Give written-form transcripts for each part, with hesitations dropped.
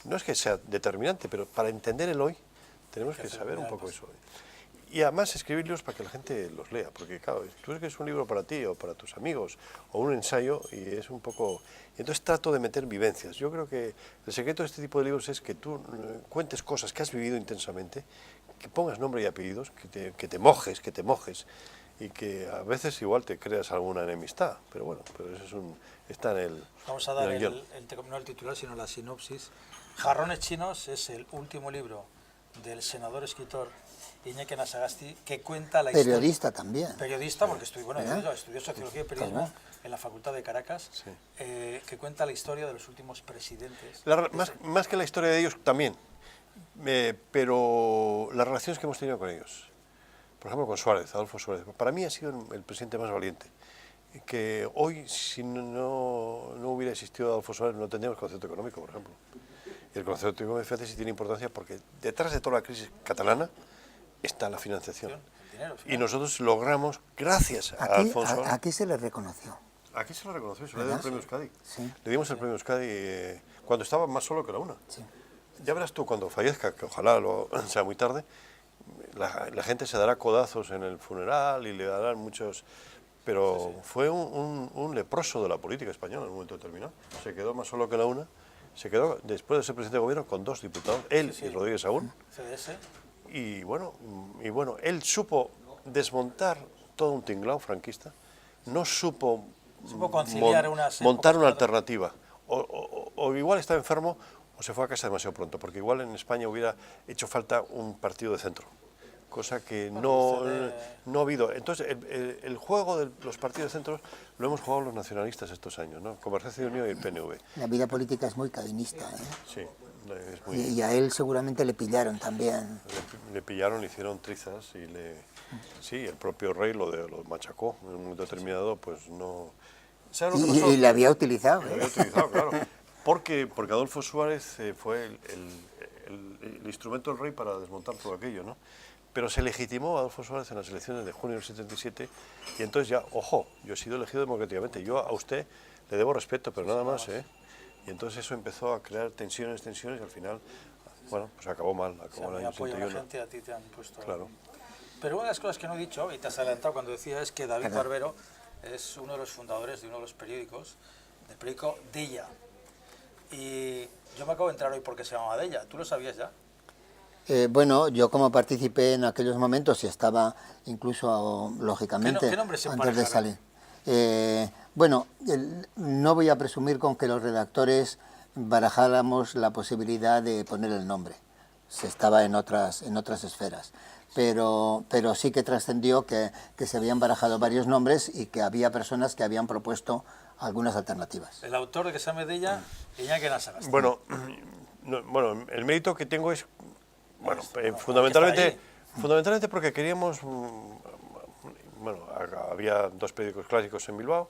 no es que sea determinante, pero para entender el hoy tenemos que saber un poco eso. Y además escribir libros para que la gente los lea, porque claro, tú escribes un libro para ti o para tus amigos, o un ensayo, y es un poco... Entonces trato de meter vivencias. Yo creo que el secreto de este tipo de libros es que tú cuentes cosas que has vivido intensamente, que pongas nombre y apellidos, que te mojes, y que a veces igual te creas alguna enemistad, pero bueno, pero eso es está en el... Vamos a dar no el titular, sino la sinopsis. Jarrones chinos es el último libro del senador escritor Iñaki Anasagasti, que cuenta la historia... Periodista también. Periodista, porque estudió Sociología y Periodismo en la Facultad de Caracas, sí. Que cuenta la historia de los últimos presidentes. Más que la historia de ellos también, pero las relaciones que hemos tenido con ellos. Por ejemplo, con Suárez, Adolfo Suárez. Para mí ha sido el presidente más valiente. Que hoy, si no hubiera existido Adolfo Suárez, no tendríamos concepto económico, por ejemplo. Y el concepto económico, fíjate, sí tiene importancia porque detrás de toda la crisis catalana está la financiación. El dinero, y nosotros logramos, gracias a Alfonso... ¿A qué se le reconoció? Aquí se lo reconoció, se le dio el premio Euskadi. Sí. Le dimos el premio Euskadi cuando estaba más solo que la UNA. Sí. Ya verás tú cuando fallezca, que ojalá sea muy tarde, la gente se dará codazos en el funeral y le darán muchos... Pero fue un leproso de la política española en un momento determinado. Se quedó más solo que la UNA. Se quedó, después de ser presidente de gobierno, con 2 diputados, él y Rodríguez Sagún. CDS. Y bueno, él supo desmontar todo un tinglao franquista, no supo conciliar montar una alternativa. O igual estaba enfermo o se fue a casa demasiado pronto, porque igual en España hubiera hecho falta un partido de centro, cosa que no ha habido. Entonces, el juego de los partidos de centro lo hemos jugado los nacionalistas estos años, ¿no? Convergencia y Unión y el PNV. La vida política es muy cadinista, ¿eh? Sí. Es muy... Y a él seguramente le pillaron también. Le pillaron, le hicieron trizas y sí, el propio rey lo machacó en un momento determinado, pues no... Y le había utilizado. Le había utilizado, claro. Porque Adolfo Suárez fue el instrumento del rey para desmontar todo aquello, ¿no? Pero se legitimó a Adolfo Suárez en las elecciones de junio del 77 y entonces ya, ojo, yo he sido elegido democráticamente, yo a usted le debo respeto, pero nada más, ¿eh? Y entonces eso empezó a crear tensiones y al final, bueno, pues acabó mal, acabó en el año 71. La gente a ti te han puesto... Claro. Pero una de las cosas que no he dicho, y te has adelantado cuando decía, es que David Barbero es uno de los fundadores de uno de los periódicos, del periódico Deia. Y yo me acabo de enterar hoy porque se llamaba Deia. ¿Tú lo sabías ya? Bueno, yo como participé en aquellos momentos y estaba incluso, lógicamente, ¿Qué nombre se antes de salir. Bueno, no voy a presumir con que los redactores barajáramos la posibilidad de poner el nombre. Se estaba en otras esferas. Pero sí que trascendió que se habían barajado varios nombres y que había personas que habían propuesto algunas alternativas. El autor de que se llame Deia, Iñaki Anasagasti. Bueno, el mérito que tengo es, fundamentalmente porque queríamos, había 2 periódicos clásicos en Bilbao,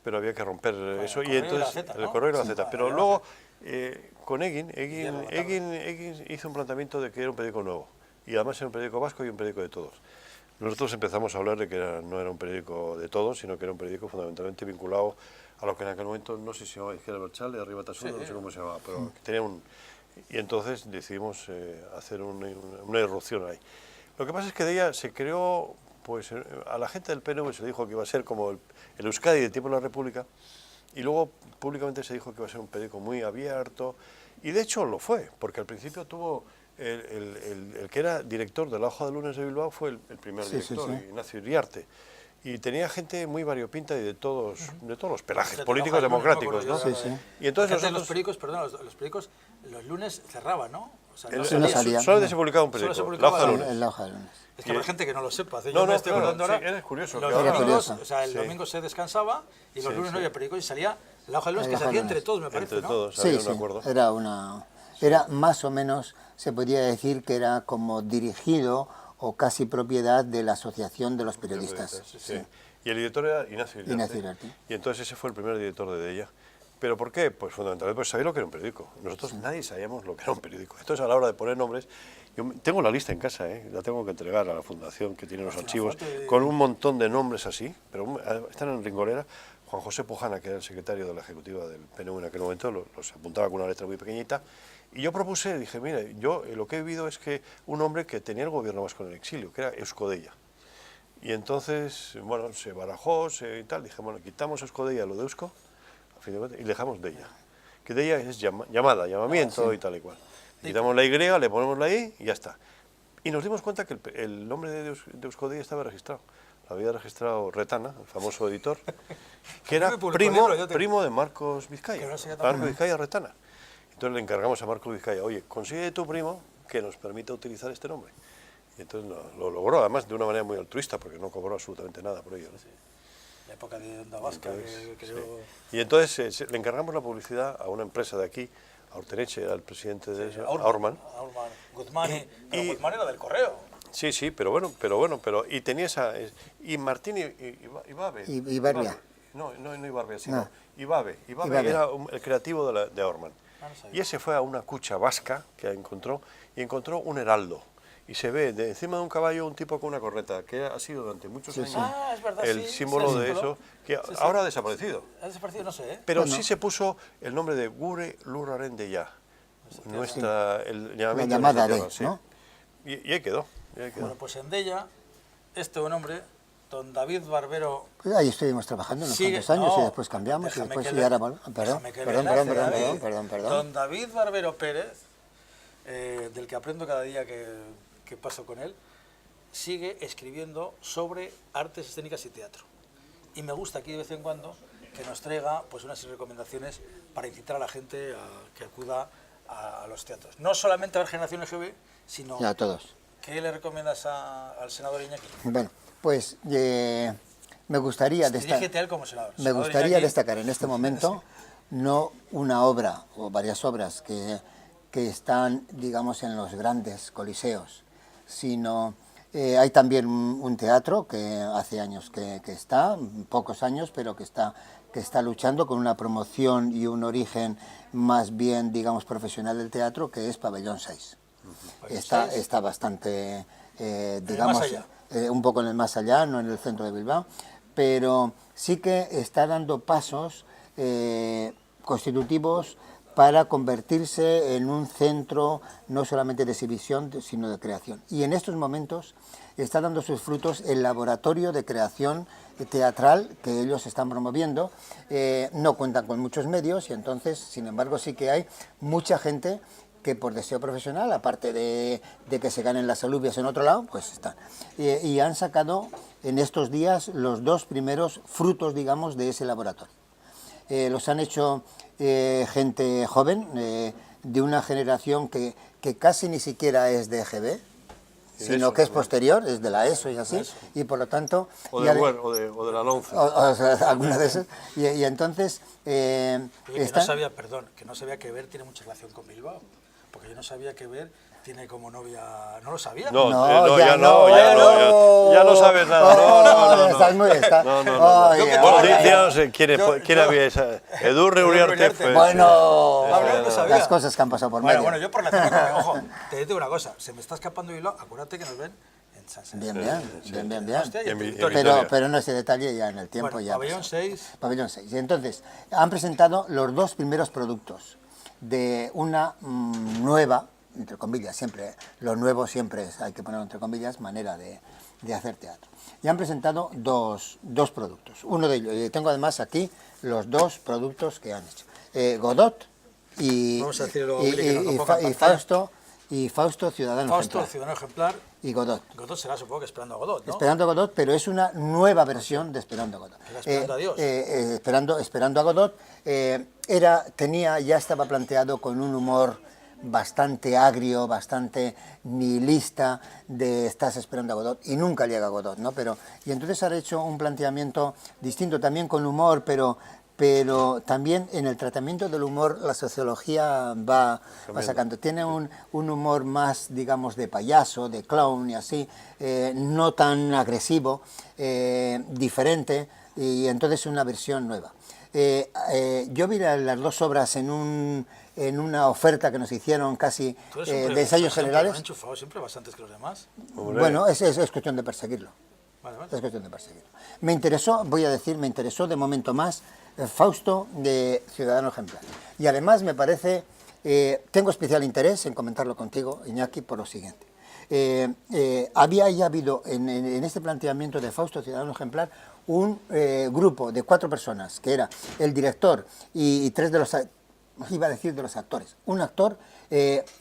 pero había que romper eso, y entonces el Correo y la Gaceta. Pero luego, con Egin hizo un planteamiento de que era un periódico nuevo, y además era un periódico vasco y un periódico de todos. Nosotros empezamos a hablar de que no era un periódico de todos, sino que era un periódico fundamentalmente vinculado a lo que en aquel momento, no sé si se llamaba Izquierda Abertzale, de Arriba Tasuna, no sé cómo se llamaba, pero que tenía y entonces decidimos hacer una irrupción ahí. Lo que pasa es que de ella se creó, pues a la gente del PNV se le dijo que iba a ser como el Euskadi del tiempo de la República, y luego públicamente se dijo que iba a ser un periódico muy abierto, y de hecho lo fue, porque al principio tuvo el que era director de la Hoja de Lunes de Bilbao, fue el primer director, Ignacio Iriarte. Y tenía gente muy variopinta y de todos los pelajes políticos democráticos, ¿no? Y entonces nosotros... Los periódicos, los lunes cerraban, ¿no? O sea, solo se publicaba un periódico, la Hoja de Lunes. La Hoja de Lunes. Es que habrá gente que no lo sepa. Yo me estoy acordando ahora. Es curioso. El domingo se descansaba y los lunes no había periódicos y salía la Hoja de Lunes, que se hacía entre todos, me parece, entre todos, sí, un acuerdo. Era más o menos, se podría decir que era como dirigido o casi propiedad de la Asociación de los Periodistas. Sí. Y el editor era Ignacio Iriarte. Y entonces ese fue el primer director de Deia. ¿Pero por qué? Pues fundamentalmente porque sabía lo que era un periódico. Nosotros nadie sabíamos lo que era un periódico. Entonces a la hora de poner nombres, yo tengo la lista en casa, la tengo que entregar a la fundación que tiene los archivos, con un montón de nombres así, pero están en Ringolera. Juan José Pujana, que era el secretario de la Ejecutiva del PNV en aquel momento, los apuntaba con una letra muy pequeñita, Y yo propuse, dije, mira, yo lo que he vivido es que un hombre que tenía el gobierno vasco en el exilio, que era Eusko Della. Y entonces, bueno, se barajó y tal, dije, bueno, quitamos Eusko Della, lo de Eusko, a fin de cuentas, y le dejamos Della. Que Della es llamada, llamamiento y tal y cual. Quitamos la Y, le ponemos la I y ya está. Y nos dimos cuenta que el nombre de Eusko Della estaba registrado. Lo había registrado Retana, el famoso editor, que era primo de Marcos Vizcaya. Marcos Vizcaya Retana. Entonces le encargamos a Marcos Vizcaya, oye, consigue de tu primo que nos permita utilizar este nombre. Y entonces lo logró, además de una manera muy altruista, porque no cobró absolutamente nada por ello, ¿no? Sí. La época de Onda Vasca, que creo... Sí. Y entonces le encargamos la publicidad a una empresa de aquí, a Orteneche, era el presidente de eso, Aurman. Guzmán, pero Guzmán era del correo. Sí, sí, pero y tenía esa... Y Martín Ibabe. Ibarbia. No Ibarbia, sino Ibabe. Ibabe era el creativo de Aurman. Y ese fue a una cucha vasca que encontró, y encontró un heraldo. Y se ve de encima de un caballo un tipo con una corneta, que ha sido durante muchos años es verdad, el símbolo de eso, que ahora ha desaparecido. Ha desaparecido, no sé, ¿eh? Pero sí se puso el nombre de Gure Lurraren de Ya. El llamamiento la llamada de, sí. ¿No? Y ahí quedó. Bueno, pues en Della, este buen hombre, don David Barbero... Pues ahí estuvimos trabajando unos cuantos años y después cambiamos y después y ahora... Perdón. Don David Barbero Pérez, del que aprendo cada día que paso con él, sigue escribiendo sobre artes escénicas y teatro. Y me gusta aquí de vez en cuando que nos traiga pues unas recomendaciones para incitar a la gente a que acuda a los teatros. No solamente a ver Generación LGB, sino... Y a todos. ¿Qué le recomiendas al senador Iñaki? Bueno, pues me gustaría Dirígete a él como senador. Me gustaría destacar en este momento no una obra o varias obras que están, digamos, en los grandes coliseos, sino hay también un teatro que hace años que está, pocos años, pero que está luchando con una promoción y un origen más bien, digamos, profesional del teatro, que es Pabellón 6. Está bastante, digamos, un poco en el más allá, no en el centro de Bilbao, pero sí que está dando pasos constitutivos para convertirse en un centro no solamente de exhibición, sino de creación. Y en estos momentos está dando sus frutos el laboratorio de creación teatral que ellos están promoviendo. No cuentan con muchos medios y entonces, sin embargo, sí que hay mucha gente que por deseo profesional, aparte de que se ganen las alubias en otro lado, pues están. Y han sacado en estos días los dos primeros frutos, digamos, de ese laboratorio. Los han hecho gente joven, de una generación que casi ni siquiera es de EGB, sino que es posterior, es de la ESO y así, y por lo tanto... O de la LONCE. Alguna de esas. Y entonces... que no sabía que Ver tiene mucha relación con Bilbao, porque yo no sabía que Ver tiene como novia... ¿No lo sabía? Ya no sabes nada. No. ¿Quién había esa? Edu Reuriarte. Bueno, las cosas que han pasado por medio. Bueno, yo por la tele, ojo, te digo una cosa, se me está escapando Bilbao, acuérdate que nos ven en San Sebastián. Bien. Pero no ese detalle ya en el tiempo. Bueno, ya Pabellón 6. Pabellón 6. Y entonces, han presentado los dos primeros productos de una nueva, entre comillas, siempre, lo nuevo siempre hay que ponerlo entre comillas, manera de hacer teatro. Y han presentado dos productos. Uno de ellos, y tengo además aquí los dos productos que han hecho. Godot y Fausto Ciudadano Ejemplar. Y Godot. Godot será, supongo que Esperando a Godot, ¿no? Esperando a Godot, pero es una nueva versión de Esperando a Godot. Esperando a Dios. Esperando a Godot ya estaba planteado con un humor bastante agrio, bastante nihilista de estás esperando a Godot y nunca llega a Godot, ¿no? Y entonces han hecho un planteamiento distinto, también con humor, pero también en el tratamiento del humor la sociología va sacando. Tiene un humor más, digamos, de payaso, de clown y así, no tan agresivo, diferente, y entonces una versión nueva. Yo vi las dos obras en una oferta que nos hicieron casi de ensayos generales. ¿Han enchufado siempre bastantes que los demás? Bueno, es cuestión de perseguirlo. Vale. Es cuestión de perseguirlo. Me interesó de momento más Fausto de Ciudadano Ejemplar. Y además me parece tengo especial interés en comentarlo contigo, Iñaki, por lo siguiente. Había ya habido en este planteamiento de Fausto Ciudadano Ejemplar un grupo de 4 personas, que era el director y 3 de los, iba a decir de los actores, un actor,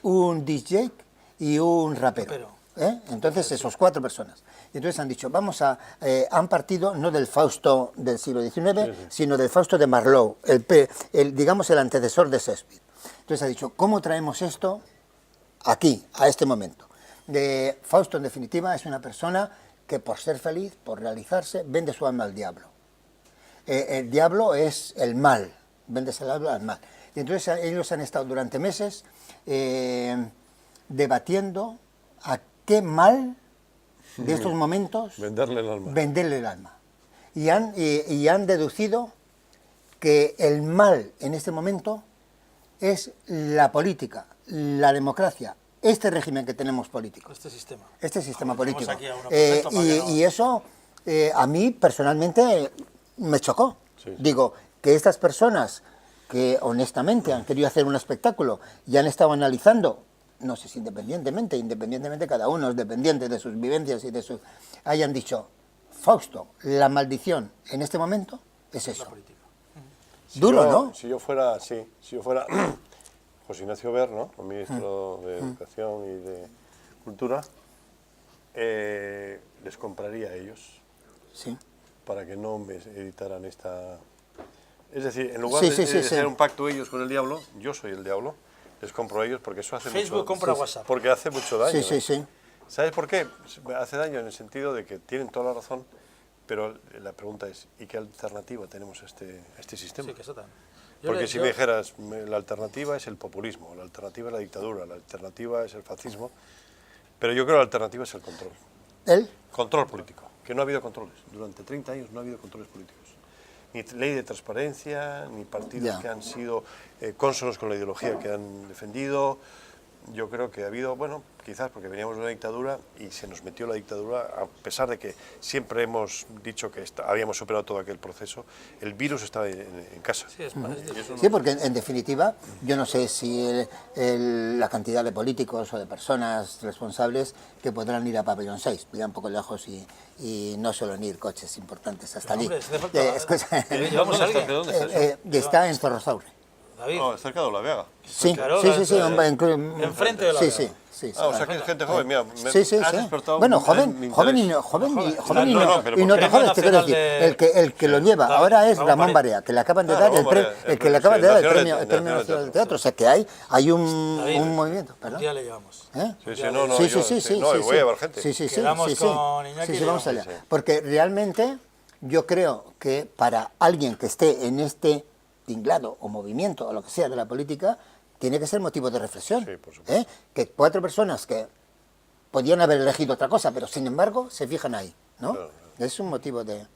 un DJ y un rapero. Entonces esos 4 personas. Y entonces han dicho, han partido no del Fausto del siglo XIX, sino del Fausto de Marlowe, digamos el antecesor de Shakespeare. Entonces ha dicho, ¿cómo traemos esto aquí, a este momento? Fausto, en definitiva, es una persona que por ser feliz, por realizarse, vende su alma al diablo. El diablo es el mal, vendes el alma al mal. Y entonces ellos han estado durante meses debatiendo a qué mal de estos momentos venderle el alma. Y han deducido que el mal en este momento es la política, la democracia, este régimen que tenemos político. Este sistema político. Y eso a mí personalmente me chocó. Sí. Digo, que estas personas que honestamente han querido hacer un espectáculo y han estado analizando, no sé si independientemente cada uno es dependiente de sus vivencias y de sus... hayan dicho, Fausto, la maldición en este momento es eso. Duro, ¿no? Si yo fuera José Ignacio Wert, ¿no?, el ministro de Educación y de Cultura, les compraría a ellos para que no me editaran esta... Es decir, en lugar de hacer un pacto ellos con el diablo, yo soy el diablo, les compro a ellos porque eso hace Facebook compra WhatsApp. Porque hace mucho daño. Sí. ¿Sabes por qué? Hace daño en el sentido de que tienen toda la razón, pero la pregunta es, ¿y qué alternativa tenemos a este sistema? Sí, que eso también. Porque si me dijeras, la alternativa es el populismo, la alternativa es la dictadura, la alternativa es el fascismo, pero yo creo que la alternativa es el control. ¿El? Control político, que no ha habido controles. Durante 30 años no ha habido controles políticos. Ni ley de transparencia, ni partidos que han sido cónsonos con la ideología que han defendido. Yo creo que ha habido, bueno, quizás porque veníamos de una dictadura y se nos metió la dictadura, a pesar de que siempre hemos dicho que habíamos superado todo aquel proceso, el virus estaba en casa. Sí, porque en definitiva, yo no sé si la cantidad de políticos o de personas responsables que podrán ir a Pabellón 6, ya un poco lejos y no suelen ir coches importantes hasta allí. Está en Zorrozaurre. No, cerca de Olaveaga. Sí, enfrente de Olaveaga. Sí. O sea que es gente joven, mira. Sí. Bueno, joven y no tan joven, te quiero decir, el que lo lleva ahora es Ramón Barea, que le acaban de dar el Premio Nacional del Teatro, o sea que hay un movimiento. Un día le llevamos. Sí. No, voy a llevar gente. Sí, vamos allá. Porque realmente yo creo que para alguien que esté en este tinglado o movimiento o lo que sea de la política, tiene que ser motivo de reflexión. Sí, por supuesto. Que 4 personas que podían haber elegido otra cosa, pero sin embargo se fijan ahí, ¿no? Claro. Es un motivo de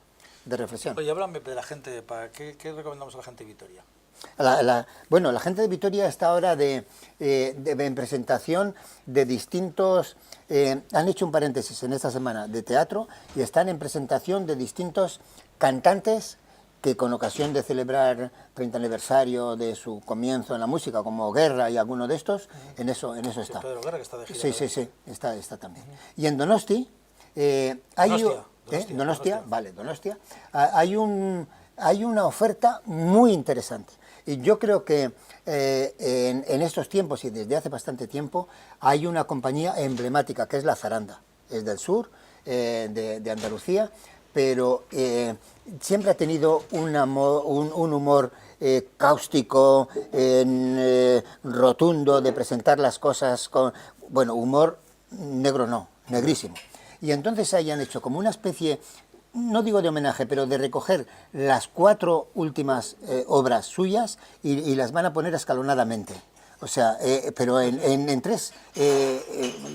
reflexión. Oye, háblame de la gente, ¿qué recomendamos a la gente de Vitoria? Bueno, la gente de Vitoria está ahora en presentación de distintos... han hecho un paréntesis en esta semana de teatro y están en presentación de distintos cantantes que con ocasión de celebrar 30 aniversario de su comienzo en la música, como Guerra y alguno de estos, en eso está. Pedro Guerra, que está de gira. Sí, está también. Y en Donosti, Donostia, hay una oferta muy interesante. Y yo creo que en estos tiempos y desde hace bastante tiempo hay una compañía emblemática que es La Zaranda, es del sur, de Andalucía, pero siempre ha tenido un humor cáustico, rotundo, de presentar las cosas con... Bueno, humor negro no, negrísimo. Y entonces hayan hecho como una especie, no digo de homenaje, pero de recoger las 4 últimas obras suyas y las van a poner escalonadamente. O sea, pero en 3,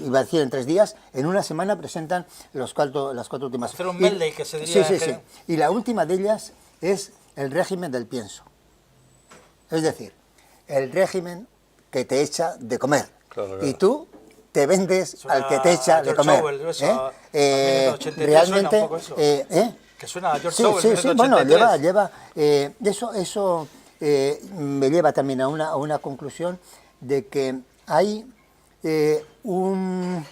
iba a decir en 3 días, en una semana presentan las 4 últimas. Hacer un medley que se diría... Sí. Y la última de ellas es el régimen del pienso. Es decir, el régimen que te echa de comer. Claro. Y tú te vendes al que te echa de comer. Realmente... Que suena a George Orwell. Sí, bueno, lleva eso me lleva también a una conclusión de que hay un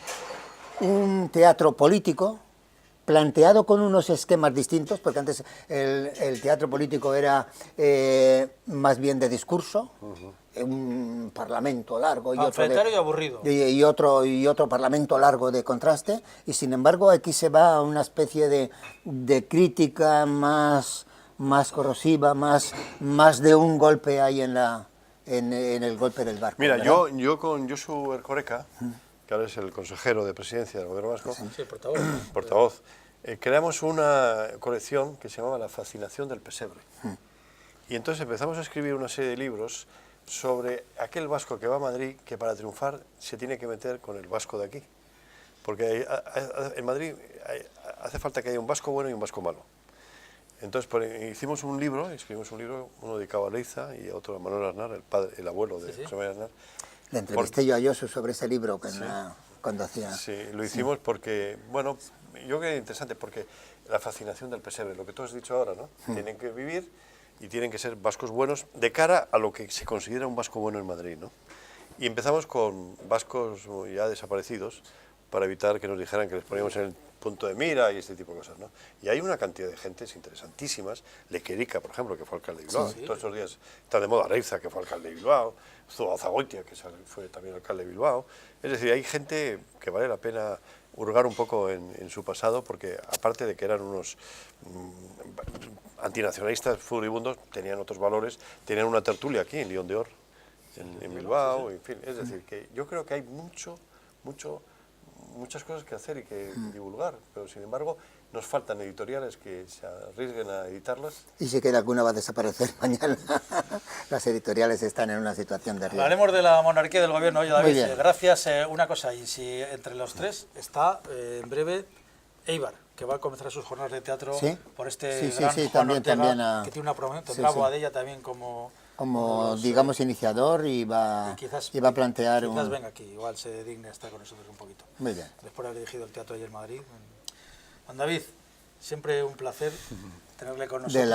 teatro político planteado con unos esquemas distintos, porque antes el teatro político era más bien de discurso, un parlamento largo y otro, y aburrido. y otro parlamento largo de contraste, y sin embargo aquí se va a una especie de crítica más corrosiva, más de un golpe ahí en el golpe del barco. Mira, ¿verdad? yo con Josu Erkoreka, que ahora es el consejero de presidencia del gobierno vasco, Sí, portavoz. portavoz, creamos una colección que se llamaba La fascinación del pesebre. Y entonces empezamos a escribir una serie de libros sobre aquel vasco que va a Madrid, que para triunfar se tiene que meter con el vasco de aquí. Porque en Madrid hace falta que haya un vasco bueno y un vasco malo. Entonces escribimos un libro, uno dedicado a Leiza y otro a Manuel Aznar, el abuelo de José María Aznar. Le entrevisté yo a Josu sobre ese libro cuando hacía... Sí, lo hicimos porque, bueno, yo creo que es interesante, porque la fascinación del pesebre, lo que tú has dicho ahora, ¿no? Tienen que vivir y tienen que ser vascos buenos de cara a lo que se considera un vasco bueno en Madrid, ¿no? Y empezamos con vascos ya desaparecidos para evitar que nos dijeran que les poníamos en el punto de mira y este tipo de cosas, ¿no? Y hay una cantidad de gentes interesantísimas, Lequerica, por ejemplo, que fue alcalde de Bilbao, todos estos días está de moda Reiza, que fue alcalde de Bilbao, Zuazagoitia, que fue también alcalde de Bilbao, es decir, hay gente que vale la pena hurgar un poco en su pasado, porque aparte de que eran unos antinacionalistas furibundos, tenían otros valores, tenían una tertulia aquí en León de Or, en Bilbao, en fin, es decir, que yo creo que hay muchas cosas que hacer y que divulgar, pero sin embargo nos faltan editoriales que se arriesguen a editarlas. Y si que alguna va a desaparecer mañana. Las editoriales están en una situación de riesgo. Hablaremos de la monarquía del gobierno. Oye, David, gracias. Una cosa, y si entre los tres está en breve Eibar, que va a comenzar sus jornadas de teatro por este gran Juan Ortega, que tiene una promoción, tendrá Boadella también como digamos, iniciador y va a plantear quizás venga aquí, igual se digne a estar con nosotros un poquito. Muy bien. Después de haber dirigido el teatro ayer en Madrid. Juan David, siempre un placer tenerle con nosotros.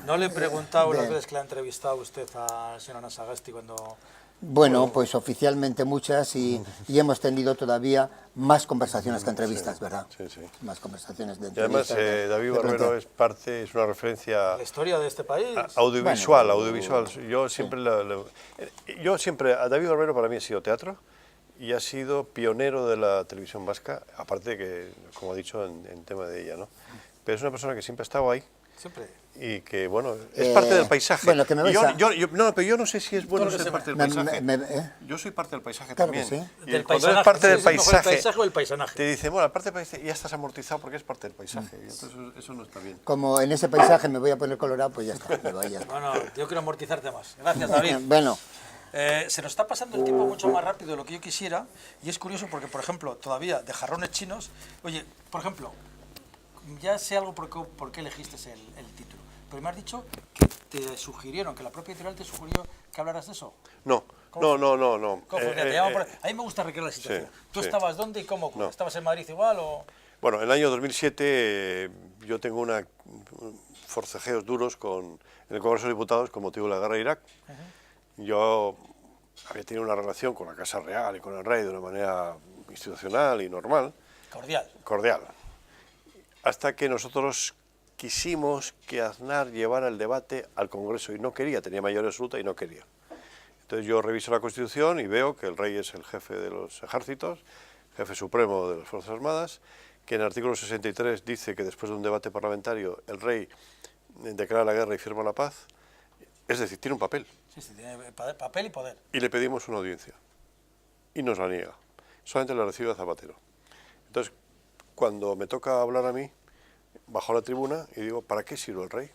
No le he preguntado las veces que le ha entrevistado usted a señora Ana Sagasti cuando... Bueno, pues oficialmente muchas y hemos tenido todavía más conversaciones que entrevistas, ¿verdad? Sí, sí. Más conversaciones de Y entrevistas. además David Barbero es una referencia... La historia de este país. Audiovisual. Yo siempre, a David Barbero para mí ha sido teatro y ha sido pionero de la televisión vasca, aparte de que, como ha dicho, en tema de ella, ¿no? Pero es una persona que siempre ha estado ahí. Siempre. Y que, bueno, es parte del paisaje. Bueno, que me pero yo no sé si es bueno ser parte del paisaje. Yo soy parte del paisaje también. Sí. Y cuando eres parte del paisaje, o el paisaje, te dicen, bueno, la parte del paisaje ya estás amortizado porque es parte del paisaje. Y entonces eso no está bien. Como en ese paisaje me voy a poner colorado, pues ya está. Bueno, yo quiero amortizarte más. Gracias, David. Bueno. Se nos está pasando el tiempo mucho más rápido de lo que yo quisiera, y es curioso porque, por ejemplo, todavía de jarrones chinos, oye, por ejemplo, ya sé algo por qué elegiste el título, pero me has dicho que te sugirieron, que la propia editorial te sugirió que hablaras de eso. No. ¿Cómo? A mí me gusta recrear la situación. ¿Tú estabas dónde y cómo? No. ¿Estabas en Madrid igual o...? Bueno, en el año 2007 yo tengo forcejeos duros en el Congreso de Diputados con motivo de la guerra de Irak. Yo había tenido una relación con la Casa Real y con el rey de una manera institucional y normal. Cordial. Hasta que nosotros quisimos que Aznar llevara el debate al Congreso y no quería, tenía mayoría absoluta y no quería. Entonces yo reviso la Constitución y veo que el rey es el jefe de los ejércitos, jefe supremo de las Fuerzas Armadas, que en el artículo 63 dice que después de un debate parlamentario el rey declara la guerra y firma la paz, es decir, tiene un papel. Sí, tiene papel y poder. Y le pedimos una audiencia y nos la niega, solamente la recibe a Zapatero. Entonces, cuando me toca hablar a mí, bajo a la tribuna y digo, ¿para qué sirve el rey?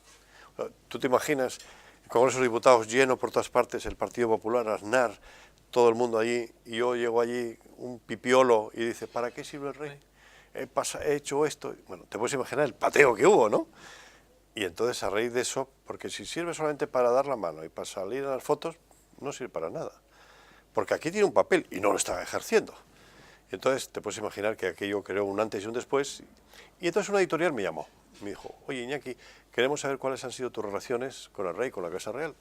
O sea, ¿tú te imaginas el Congreso de Diputados lleno por todas partes, el Partido Popular, Aznar, todo el mundo allí, y yo llego allí, un pipiolo, y dice, ¿para qué sirve el rey? He hecho esto. Bueno, te puedes imaginar el pateo que hubo, ¿no? Y entonces, a raíz de eso, porque si sirve solamente para dar la mano y para salir a las fotos, no sirve para nada. Porque aquí tiene un papel y no lo está ejerciendo. Entonces, te puedes imaginar que aquello creó un antes y un después. Y entonces una editorial me llamó. Me dijo, oye, Iñaki, queremos saber cuáles han sido tus relaciones con el rey, con la Casa Real.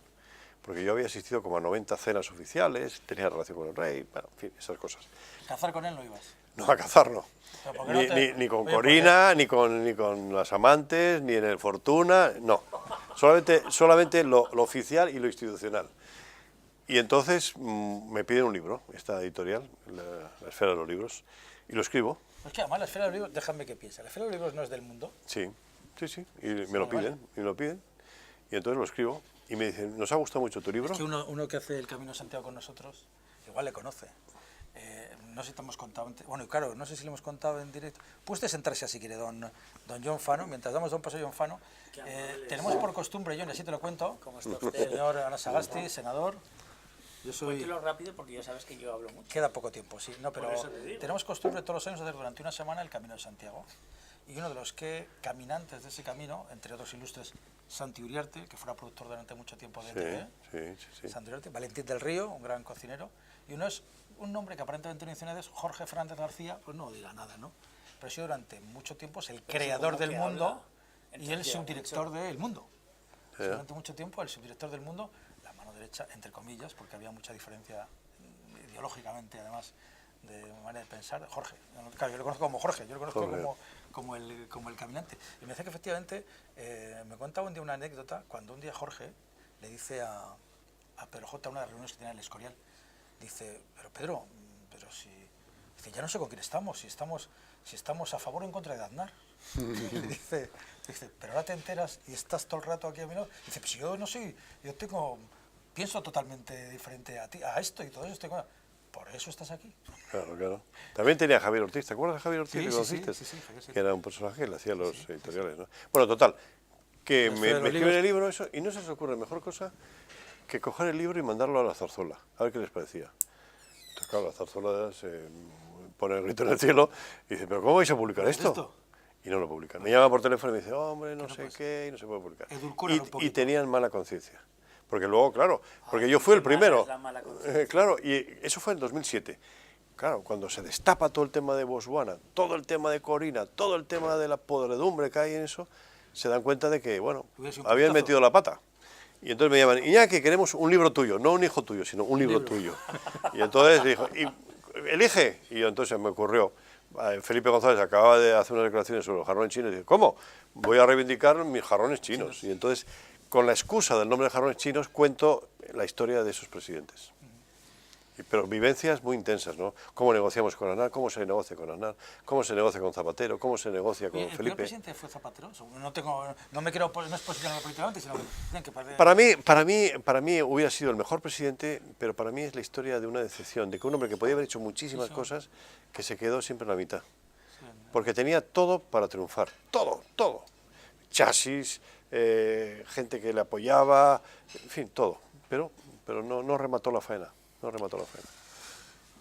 porque yo había asistido como a 90 cenas oficiales, tenía relación con el rey, bueno, en fin, esas cosas. ¿Cazar con él no ibas? No, a cazar no. ¿Pero por qué no te- Ni con Oye, Corina, ni con las amantes, ni en el Fortuna, no. Solamente lo oficial y lo institucional. Y entonces me piden un libro, esta editorial, la Esfera de los Libros, y lo escribo. Es que además la Esfera de los Libros, déjame que piense, la Esfera de los Libros no es del mundo. Sí, y me lo piden, y entonces lo escribo, y me dicen, nos ha gustado mucho tu libro. Es que uno que hace el Camino de Santiago con nosotros, igual le conoce. No sé si te hemos contado, bueno, y claro, no sé si le hemos contado en directo. Puede usted sentarse así, quiere, don John Fano, mientras damos un paso a John Fano. Tenemos por costumbre, John, y así te lo cuento, señor Anasagasti, senador. Yo soy... Cuéntelo rápido porque ya sabes que yo hablo mucho. Queda poco tiempo, sí, no, pero Por eso te digo. tenemos costumbre todos los años hacer durante una semana el Camino de Santiago. Y uno de los caminantes de ese camino, entre otros ilustres, Santi Uriarte, que fuera productor durante mucho tiempo de TV, Sí. Santi Uriarte, Valentín del Río, un gran cocinero, y uno es un nombre que aparentemente no dice nada, es Jorge Fernández García, pues no diga nada, ¿no? Pero ha sido durante mucho tiempo es el creador del mundo y el subdirector del mundo. Durante mucho tiempo el subdirector del mundo, la mano derecha, entre comillas, porque había mucha diferencia ideológicamente, además, de manera de pensar, Jorge. Claro, yo lo conozco como Jorge, yo lo conozco como el caminante. Y me dice que efectivamente, me contaba un día una anécdota, cuando un día Jorge le dice a Pedro J, una de las reuniones que tenía en el Escorial, dice, pero Pedro, si... Dice, ya no sé con quién estamos, si estamos a favor o en contra de Aznar. Y dice, pero ahora te enteras y estás todo el rato aquí a mi lado. Dice, pues yo no soy, pienso totalmente diferente a ti, a esto y todo eso. Por eso estás aquí. Claro. También tenía a Javier Ortiz, ¿te acuerdas de Javier Ortiz? Sí, ¿Le conociste? sí, Javier, sí. Que era un personaje que le hacía los editoriales, ¿no? Bueno, total, que me escriben el libro eso, y no se les ocurre mejor cosa que coger el libro y mandarlo a la Zarzuela, a ver qué les parecía. Entonces, claro, la Zarzuela se pone el grito en el cielo y dice, ¿pero cómo vais a publicar esto? Y no lo publican. Me llama por teléfono y me dice, hombre, no sé qué, y no se puede publicar. Y tenían mala conciencia. Porque luego, claro, porque yo fui el primero. Claro, y eso fue en 2007. Claro, cuando se destapa todo el tema de Botswana, todo el tema de Corina, todo el tema de la podredumbre que hay en eso, se dan cuenta de que, bueno, habían metido la pata. Y entonces me llaman, Iñaki, queremos un libro tuyo, no un hijo tuyo, sino un libro tuyo. Y entonces dijo, elige. Y entonces me ocurrió, Felipe González acababa de hacer unas declaraciones sobre los jarrones chinos y dice, ¿cómo? Voy a reivindicar mis jarrones chinos. Y entonces, con la excusa del nombre de jarrones chinos, cuento la historia de esos presidentes. Pero vivencias muy intensas, ¿no? Cómo negociamos con Aznar, cómo se negocia con Aznar, cómo se negocia con Zapatero, cómo se negocia con Felipe. ¿El presidente fue Zapatero? No me quiero no es posicionar políticamente, sino que para mí hubiera sido el mejor presidente, pero para mí es la historia de una decepción, de que un hombre que podía haber hecho muchísimas cosas, que se quedó siempre en la mitad. Porque tenía todo para triunfar, todo. Chasis, gente que le apoyaba, en fin, todo. Pero no remató la faena.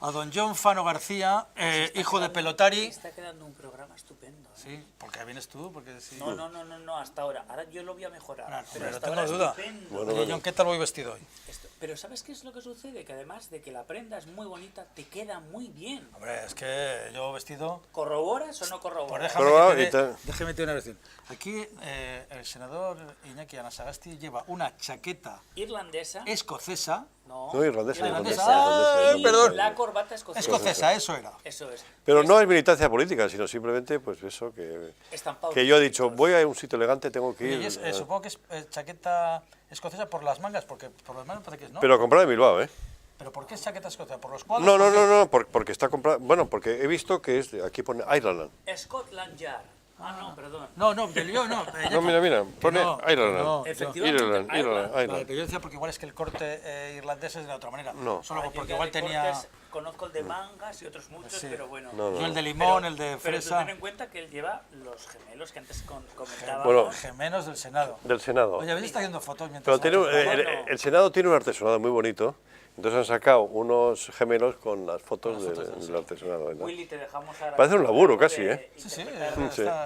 A don John Fano García, hijo de Pelotari. Está quedando un programa estupendo. Sí, porque vienes tú, porque sí. No, hasta ahora. Ahora yo lo voy a mejorar. Claro, pero no hasta tengo ahora duda. Estupendo. Oye, John, ¿qué tal voy vestido hoy? Pero ¿sabes qué es lo que sucede? Que además de que la prenda es muy bonita, te queda muy bien. Hombre, es que yo vestido... ¿Corroboras o no corroboras? Déjeme tener una versión. Aquí el senador Iñaki Anasagasti lleva una chaqueta irlandesa, escocesa. No, irlandesa. Perdón. La corbata escocesa. Escocesa, eso era. Eso es. Pero no es militancia política, sino simplemente, pues eso, que yo he dicho, voy a un sitio elegante, tengo que ir... Supongo que es chaqueta escocesa por las mangas, porque por las mangas parece que es, ¿no? Pero comprada en Bilbao, ¿eh? ¿Pero por qué es chaqueta escocesa? ¿Por los cuadros? No, porque está comprada... Bueno, porque he visto que es... Aquí pone Ireland. Scotland Yard. No, perdón. No, No, mira, pone Ireland. Efectivamente, Ireland. Vale, que yo decía porque igual es que el corte irlandés es de otra manera. No. Solo porque igual tenía... Conozco el de mangas y otros muchos, pero bueno. Yo el de limón, el de fresa... Pero ten en cuenta que él lleva los gemelos que antes comentábamos. Bueno, gemelos del Senado. Del Senado. Oye, ¿habéis estado haciendo fotos mientras... Pero el Senado tiene un artesonado muy bonito. Entonces han sacado unos gemelos con las fotos del artesanado. Willy, te dejamos ahora... Parece un laburo casi, ¿eh? Sí,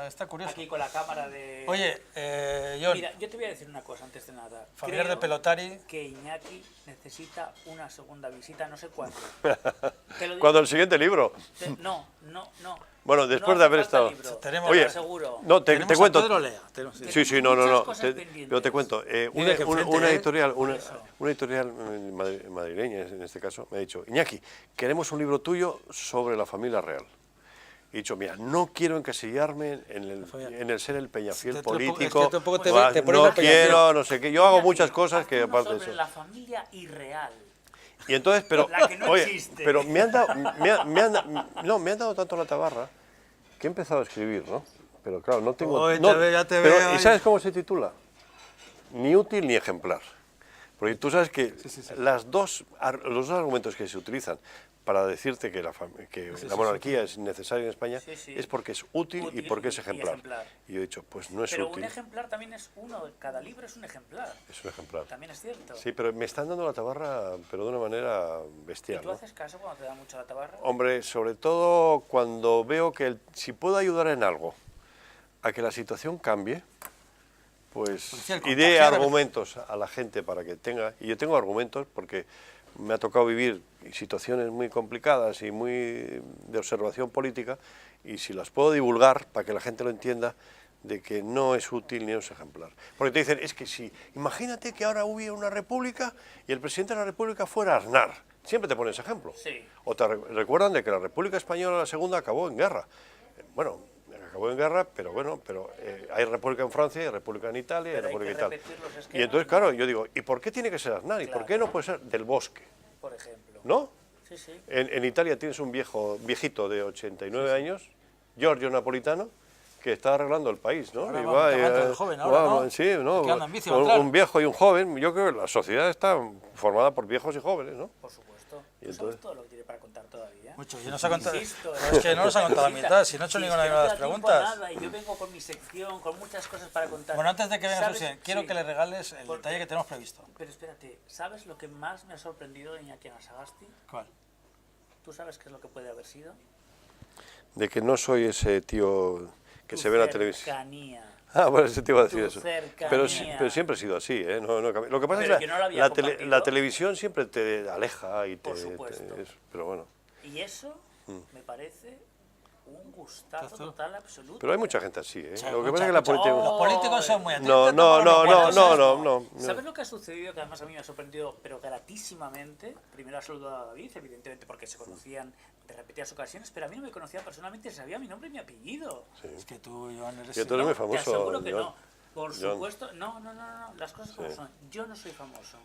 está curioso. Aquí con la cámara de... Oye, John... Mira, yo te voy a decir una cosa antes de nada. Familiar de Pelotari... que Iñaki necesita una segunda visita, no sé cuándo. Cuando el siguiente libro. No, no. Bueno, después No de haber hace falta estado... libro, Tenemos- te lo Oye, aseguro. no, te Tenemos a cuento... Pedro Lea. Sí, no. muchas cosas pendientes. Yo te cuento. Dile que enfrente, Una ¿eh? editorial, Eso. una editorial madrileña, en este caso, me ha dicho, Iñaki, queremos un libro tuyo sobre la familia real. He dicho, mira, no quiero encasillarme en el ser el peñafiel Es que tampoco político, te pones no el peñafiel. quiero, no sé qué. Yo hago Iñaki, muchas cosas que haz uno aparte de sobre eso. la familia irreal. Y entonces, pero, La que no oye, existe. pero me han dado tanto la tabarra que he empezado a escribir, ¿no? Pero claro, no tengo... Hoy no, te veo, ya te pero, veo ¿y ahí. sabes cómo se titula? Ni útil ni ejemplar. Porque tú sabes que los dos argumentos que se utilizan para decirte que la monarquía es necesaria en España es porque es útil y porque es ejemplar. Y yo he dicho, pues no es Pero útil, un ejemplar también es uno, cada libro es un ejemplar. es un ejemplar. También es cierto. Sí, pero me están dando la tabarra, pero de una manera ¿Y bestial, tú ¿no? haces caso cuando te da mucho la tabarra? Hombre, sobre todo cuando veo que si puedo ayudar en algo a que la situación cambie, pues sí, el y dé contagiar- argumentos a la gente para que tenga, y yo tengo argumentos porque me ha tocado vivir situaciones muy complicadas y muy de observación política, y si las puedo divulgar para que la gente lo entienda, de que no es útil ni es ejemplar. Porque te dicen, es que si, imagínate que ahora hubiera una república y el presidente de la república fuera Aznar. Siempre te ponen ese ejemplo. Sí. O te recuerdan de que la República Española, la segunda, acabó en guerra. Bueno, acabó en guerra, pero bueno, hay república en Francia, hay república en Italia, hay Pero hay república que en tal. repetir los Y esquemas, entonces, claro, yo digo, ¿y por qué tiene que ser Aznar? ¿Y por qué no puede ser del Bosque? Por ejemplo. ¿No? Sí, sí. En Italia tienes un viejito de 89 años, Giorgio Napolitano, que está arreglando el país, ¿no? Ahora Y va un talante joven ahora, ¿no? Sí, ¿no? Que anda en bici, va a entrar. Un viejo y un joven. Yo creo que la sociedad está formada por viejos y jóvenes, ¿no? Por supuesto. Y ¿Tú entonces- sabes todo lo que tiene para contar todavía? Mucho, yo no se ha contado. Insisto, Es que no nos ha contado la mitad, si no he hecho Si ninguna es de que no las te da tiempo a preguntas. nada, y yo vengo con mi sección, con muchas cosas para contar. Bueno, antes de que vengas, ¿Sabes? Susi, quiero Sí. que le regales el Porque- detalle que tenemos previsto. Pero espérate, ¿sabes lo que más me ha sorprendido de Iñaki Anasagasti? ¿Cuál? ¿Tú sabes qué es lo que puede haber sido? De que no soy ese tío que Tu se ve en la televisión. cercanía. Ah, bueno, ese te iba a decir Tu eso. cercanía. Pero siempre ha sido así, ¿eh? Lo que pasa Pero es yo que no lo había la compartido. televisión siempre te aleja y Por supuesto. pero bueno. Y eso me parece un gustazo Gustazo. total absoluto. Pero hay mucha gente así, ¿eh? Sí, Lo que mucha, pasa es que la mucha. política... Los políticos son muy atentos. No. ¿Sabes lo que ha sucedido? Que además a mí me ha sorprendido, pero gratísimamente. Primero ha saludado a David, evidentemente, porque se conocían de repetidas ocasiones, pero a mí no me conocía personalmente, sabía mi nombre y mi apellido. Es que tú, Joan, eres... Y tú eres muy Te famoso, aseguro que Joan. no. Por Joan. supuesto, no, las cosas como son. Yo no soy famoso.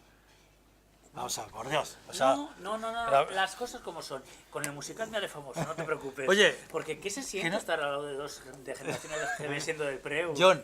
Vamos a ver, por Dios. O sea, No, pero- las cosas como son. Con el musical me haré famoso, no te preocupes. Oye, porque ¿qué se siente no- estar al lado de dos de generaciones que ven siendo del Preu? John,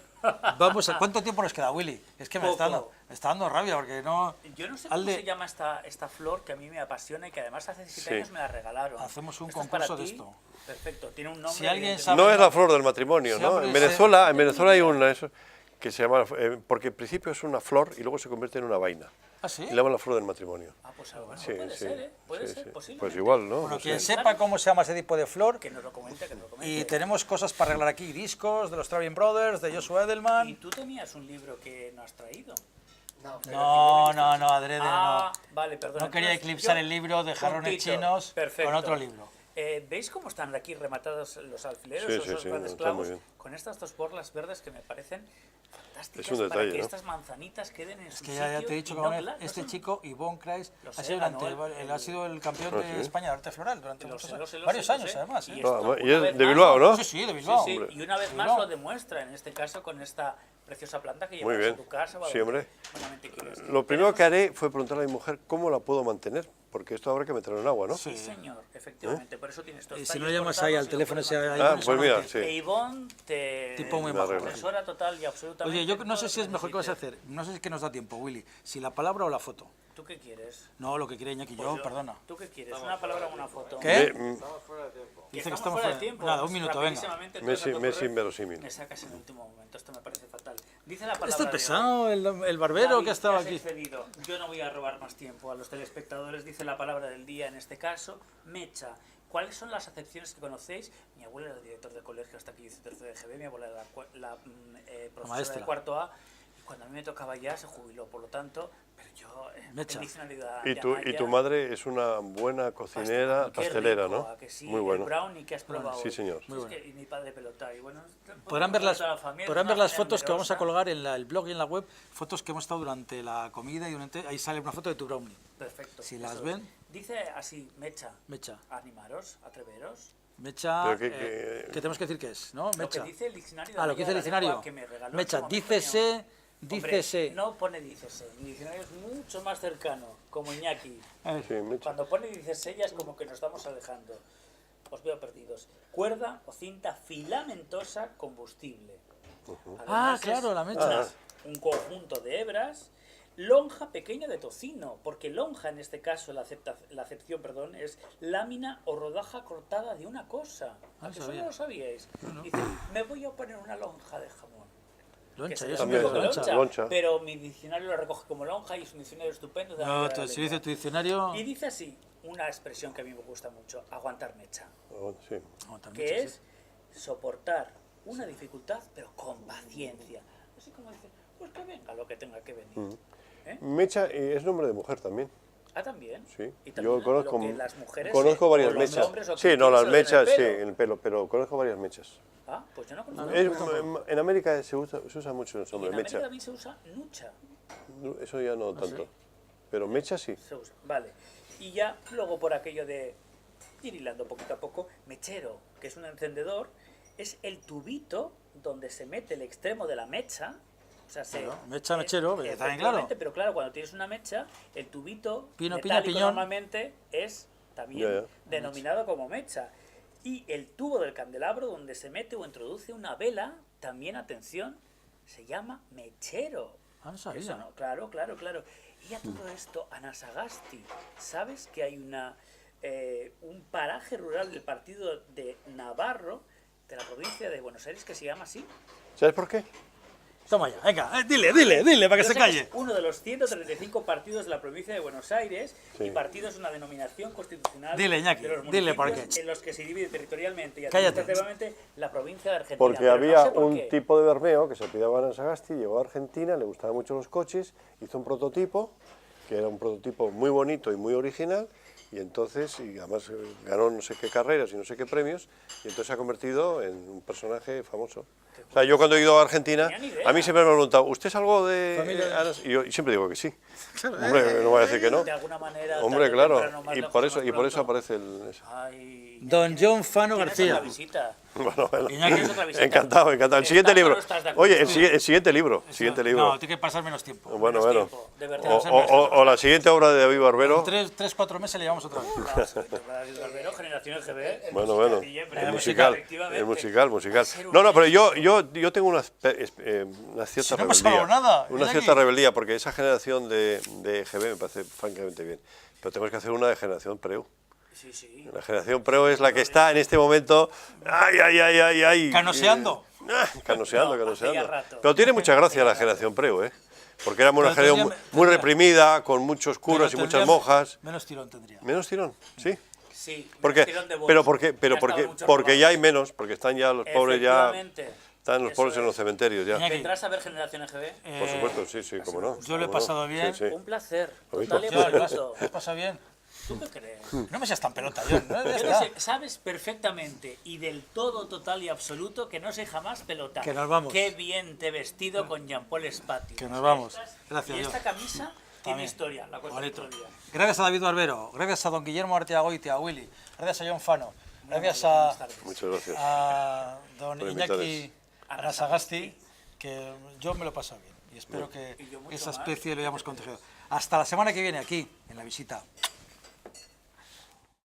vamos a... ¿Cuánto tiempo nos queda, Willy? Es que me está, Poco. me está dando rabia porque no... Yo no sé cómo Alde, se llama esta flor que a mí me apasiona y que además hace 17 Sí. años me la regalaron. Hacemos un Esto es para concurso de ti. esto. Perfecto, tiene un nombre. Si alguien evidentemente. sabe- No es la flor del matrimonio, Sí, ¿no? hombre, En sí. Venezuela hay una eso que se llama... porque al principio es una flor y luego se convierte en una vaina. ¿Ah, sí? Y le llaman la flor del matrimonio. Ah, pues a lo mejor Sí, puede sí, ser, ¿eh? Puede sí, ser, sí. posiblemente. Pues igual, ¿no? Bueno, No sé. quien sepa cómo se llama ese tipo de flor, Que nos lo comente, que nos lo comente. y tenemos cosas para arreglar aquí, discos de los Traveling Brothers, de Joshua Y Edelman. tú tenías un libro que no has traído. No, adrede, Ah, no. vale, perdón. No quería Entonces, eclipsar yo- el libro de jarrones puntito, chinos perfecto. con otro libro. ¿Veis cómo están aquí rematados los alfileres, Sí, esos sí, grandes está clavos? muy bien. Con estas dos borlas verdes que me parecen fantásticas Es un para detalle, que ¿no? estas manzanitas queden en Es su que sitio. ya te he dicho y que no, con él, claro, este son- chico, Yvonne Kreis, Lo ha sé, sido, el, ganó él ha sido el campeón Ah, de sí. España de arte floral durante Lo muchos sé, años. lo sé, Varios lo años, sé. además. Y ¿eh? esto, Ah, y una es vez de más, Bilbao, ¿no? Sí, sí, de Bilbao. Sí, Hombre. y una vez De más Bilbao. lo demuestra, en este caso con esta preciosa planta que Muy llevas bien. en tu casa. o a Sí, donde hombre. buenamente quieres. Lo primero que Tenemos- haré fue preguntarle a mi mujer cómo la puedo mantener, porque esto habrá que meterlo en agua, ¿no? Sí, señor, efectivamente, por eso tienes estos Y si no tallos llamas cortados ahí y al lo teléfono puedes ese mantener. ahí, Ah, eso pues no mira, entiendo. sí. E Ivonne te Tipo muy Me majo. arreglo. asesora total y absolutamente. Oye, yo en no todo sé lo si es que mejor que vas a necesites. hacer. No sé si es que nos da tiempo, Willy. Si la palabra o la foto. ¿Tú qué quieres? No, lo que quiere Iñaki, yo, perdona. ¿Tú qué quieres? ¿Una palabra o una foto? ¿Qué? Dice que estamos fuera de tiempo. Nada, un minuto, venga. Messi inverosímil. Me sacas en el último momento, esto me parece fatal. Dice la palabra Este de hoy. pesado, el barbero David, que ha estado te has aquí. excedido. Yo no voy a robar más tiempo a los telespectadores. Dice la palabra del día, en este caso, mecha. ¿Cuáles son las acepciones que conocéis? Mi abuela era director de colegio hasta que yo hice tercero de GB, mi abuela era la profesora maestra. de cuarto A. Cuando a mí me tocaba ya se jubiló, por lo tanto, pero yo Mecha. el diccionario de Y tu Amaya, madre es una buena cocinera, qué pastelera, rico, ¿no? ¿a que sí? Muy bueno. El brownie que has probado. Sí, señor. Es que, y mi padre pelota. Y bueno, Podrán ver las, toda la familia, podrán una ver las familia fotos que vamos a numerosa. colgar en el blog y en la web, fotos que hemos estado durante la comida y ahí sale una foto de tu brownie. Perfecto. Si las eso ven. es. Dice así, Mecha. Mecha. Animaros, atreveros. Mecha, Pero que tenemos que decir que es, ¿no? Lo Mecha. que dice el diccionario de Ah, lo que dice el la lengua diccionario. que me regaló Mecha, en su momento dícese, Hombre, dícese. no pone dícese. Mi diccionario es mucho más cercano, como Iñaki. Sí, Mecha. Cuando pone dícese ya es como que nos estamos alejando. Os veo perdidos. Cuerda o cinta filamentosa combustible. Ah, Además, claro, es la mecha. un conjunto de hebras. Lonja pequeña de tocino, porque lonja en este caso la acepción, perdón, es lámina o rodaja cortada de una cosa. Ah, ¿A que eso sabía. no lo sabíais? Dice, me voy a poner una lonja de jamón. Loncha, Que yo se siempre También, digo llama loncha. loncha. pero mi diccionario lo recoge como lonja y es un diccionario estupendo. de la No, lengua. si dice tu diccionario... Y dice así, una expresión que a mí me gusta mucho, aguantar mecha, Sí. Aguantar que mecha, es soportar una dificultad, pero con paciencia. Así como dice, pues que venga lo que tenga que venir. ¿Eh? Mecha es nombre de mujer también. Ah, también. Sí, Y también yo conozco, lo que las mujeres, conozco o varias los mechas. hombres, o Sí, que no, las tienen eso en el mechas, sí, pelo. en el pelo, pero conozco varias mechas. Ah, pues yo no conozco. En América se usa mucho el Y nombre, en América mecha. también se usa nucha. Eso ya no tanto. Pero mecha sí. Se usa, vale. Y ya luego por aquello de ir hilando poquito a poco, mechero, que es un encendedor, es el tubito donde se mete el extremo de la mecha. O sea, se, Claro, mecha, mechero, está bien claro. efectivamente, pero claro, cuando tienes una mecha, el tubito Pino, piña, metálico piñón. normalmente es también Ya, ya. denominado como mecha. Y el tubo del candelabro donde se mete o introduce una vela, también, atención, se llama mechero. Ah, no sabía. Eso no, claro. Y a todo esto, Anasagasti, ¿sabes que hay un paraje rural del partido de Navarro, de la provincia de Buenos Aires, que se llama así? ¿Sabes por qué? Toma ya, venga, dile, para que se Yo sé que calle. es uno de los 135 partidos de la provincia de Buenos Aires, Sí. y partido es una denominación constitucional Dile, Iñaki, de los dile por municipios qué. en los que se divide territorialmente y Cállate. administrativamente la provincia de Argentina. Porque pero no había sé por un qué. tipo de Bermeo que se apellidaba Anasagasti, llegó a Argentina, le gustaban mucho los coches, hizo un prototipo, que era un prototipo muy bonito y muy original, y entonces, y además ganó no sé qué carreras y no sé qué premios, y entonces se ha convertido en un personaje famoso. O sea, yo cuando he ido a Argentina, Tenía ni idea. a mí siempre me han preguntado, ¿usted es algo de Familia de- Anas? Y yo siempre digo que sí. Hombre, no voy a decir que no. De alguna manera, Hombre, tarde o claro, temprano, más y lejos por o eso, más y por eso pronto. aparece el... eso. Ay, Don John Fano tienes García. otra visita. Bueno. Iñaki, otra visita. Encantado. El siguiente ¿Estás o libro. no estás de acuerdo? Oye, el siguiente libro. Siguiente libro. No, tiene que pasar menos tiempo. Bueno, Menos bueno. tiempo, de verdad. O la siguiente obra de David Barbero. En 3-4 meses le llevamos otra vez. Barbero, Generación GB. Bueno. Siempre, El musical. efectivamente. El musical. Ser un No, pero yo tengo una cierta Si no hemos rebeldía. hablado nada, Una Iñaki. cierta rebeldía, porque esa generación de GB me parece francamente bien. Pero tenemos que hacer una de generación Preu. Sí. La generación Preu es la que está en este momento. ¡Ay! Canoseando. Canoseando. hacía rato. Pero tiene mucha gracia la generación Preu, ¿eh? Porque éramos una Pero generación muy tendría- reprimida, con muchos curas y Pero muchas tendría monjas. Menos tirón tendría. Menos tirón, sí. Sí, Porque, tirón de voz. pero Ya estaban muchos porque ya robados. hay menos, porque están ya los pobres ya, Efectivamente. están los Eso pobres en los es. cementerios ya. Iñaki. ¿Vendrás a ver Generación EGB? Por supuesto, sí, cómo no. Yo lo he cómo no. pasado bien. Sí. Un placer. Lo Total y mismo. absoluto. ¿Te pasa bien? ¿Tú qué crees? No me seas tan pelota, John. ¿No? Ya Yo está. no sé, sabes perfectamente y del todo, total y absoluto que no soy jamás pelota. Que nos vamos. Qué bien te he vestido con Jean-Paul Spati. Que nos vamos. Gracias, Y John. esta camisa tiene También. historia, la cuento Bonito. otro día. Gracias a David Barbero, gracias a don Guillermo Arteagoitia, a Willy, gracias a John Fano, gracias a Muchas gracias. don Por Iñaki invitarles. Arasagasti, que yo me lo he pasado bien y espero que Y yo mucho esa más. especie lo hayamos contagiado. Hasta la semana que viene aquí, en la visita.